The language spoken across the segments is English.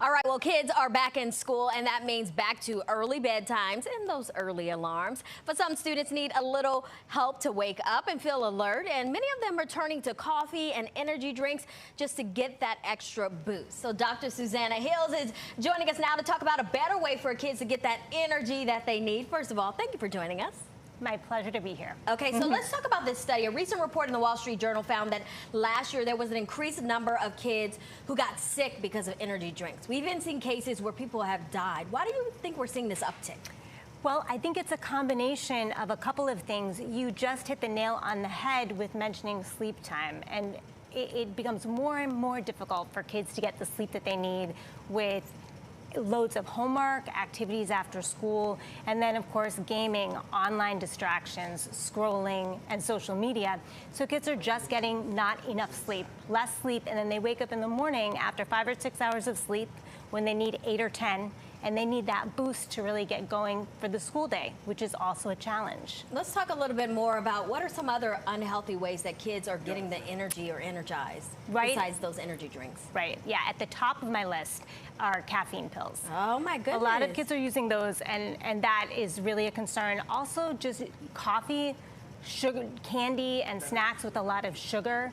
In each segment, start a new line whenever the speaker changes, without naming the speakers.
All right, well, kids are back in school, and that means back to early bedtimes and those early alarms. But some students need a little help to wake up and feel alert, and many of them are turning to coffee and energy drinks just to get that extra boost. So Dr. Susannah Hills is joining us now to talk about a better way for kids to get that energy that they need. First of all, thank you for joining us.
My pleasure to be here.
Okay, so let's talk about this study. A recent report in the Wall Street Journal found that last year there was an increased number of kids who got sick because of energy drinks. We've even seen cases where people have died. Why do you think we're seeing this uptick?
Well, I think it's a combination of a couple of things. You just hit the nail on the head with mentioning sleep time, and it becomes more and more difficult for kids to get the sleep that they need with loads of homework, activities after school, and then of course gaming, online distractions, scrolling, and social media. So kids are just getting not enough sleep, less sleep, and then they wake up in the morning after 5 or 6 hours of sleep when they need 8 or 10, and they need that boost to really get going for the school day, which is also a challenge.
Let's talk a little bit more about what are some other unhealthy ways that kids are getting the energy or energized, besides those energy drinks.
Right, yeah, at the top of my list are caffeine pills.
Oh my goodness.
A lot of kids are using those, and that is really a concern. Also, just coffee, sugar, candy, and snacks with a lot of sugar.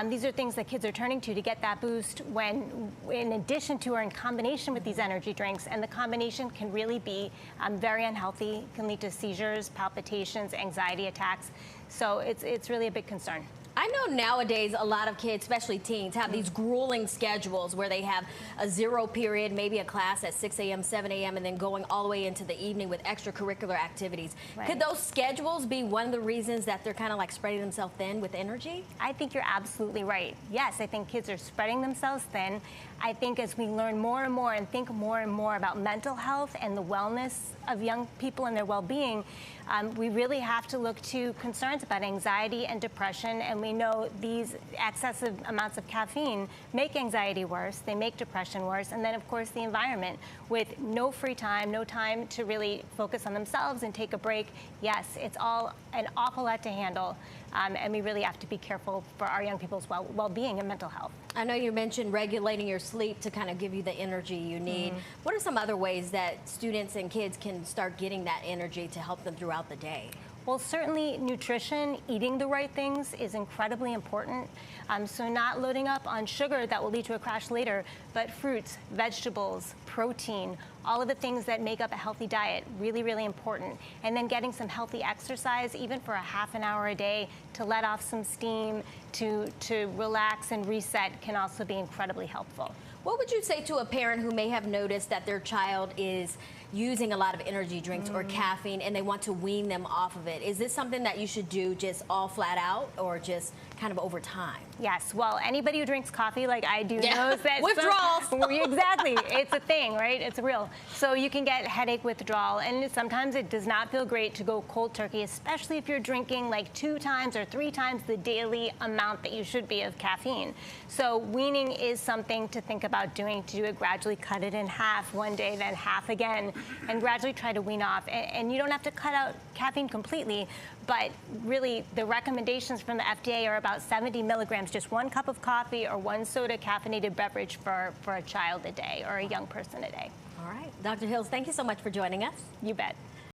These are things that kids are turning to get that boost when, in addition to or in combination with these energy drinks, and the combination can really be very unhealthy, can lead to seizures, palpitations, anxiety attacks. So it's really a big concern.
I know nowadays a lot of kids, especially teens, have these grueling schedules where they have a 0 period, maybe a class at 6 a.m., 7 a.m., and then going all the way into the evening with extracurricular activities. Right. Could those schedules be one of the reasons that they're kind of like spreading themselves thin with energy?
I think you're absolutely right. Yes, I think kids are spreading themselves thin. I think as we learn more and more and think more and more about mental health and the wellness of young people and their well-being, we really have to look to concerns about anxiety and depression, and we know these excessive amounts of caffeine make anxiety worse, they make depression worse, and then of course the environment with no free time, no time to really focus on themselves and take a break. Yes, it's all an awful lot to handle, and we really have to be careful for our young people's well-being and mental health.
I know you mentioned regulating your sleep to kind of give you the energy you need. What are some other ways that students and kids can start getting that energy to help them throughout the day?
Well, certainly nutrition, eating the right things is incredibly important. So not loading up on sugar that will lead to a crash later, but fruits, vegetables, protein, all of the things that make up a healthy diet, really, really important. And then getting some healthy exercise, even for a half an hour a day, to let off some steam, to relax and reset can also be incredibly helpful.
What would you say to a parent who may have noticed that their child is using a lot of energy drinks or caffeine and they want to wean them off of it? Is this something that you should do just all flat out or just kind of over time?
Yes, well, anybody who drinks coffee like I do knows that
withdrawals.
Exactly, it's a thing, right? It's real. So you can get headache withdrawal, and sometimes it does not feel great to go cold turkey, especially if you're drinking like 2 times or 3 times the daily amount that you should be of caffeine. So weaning is something to think about doing, to do it gradually, cut it in half one day, then half again, and gradually try to wean off. And you don't have to cut out caffeine completely, but really the recommendations from the FDA are about 70 milligrams, just 1 cup of coffee or 1 soda caffeinated beverage for a child a day or a young person a day.
All right. Dr. Hills, thank you so much for joining us.
You bet.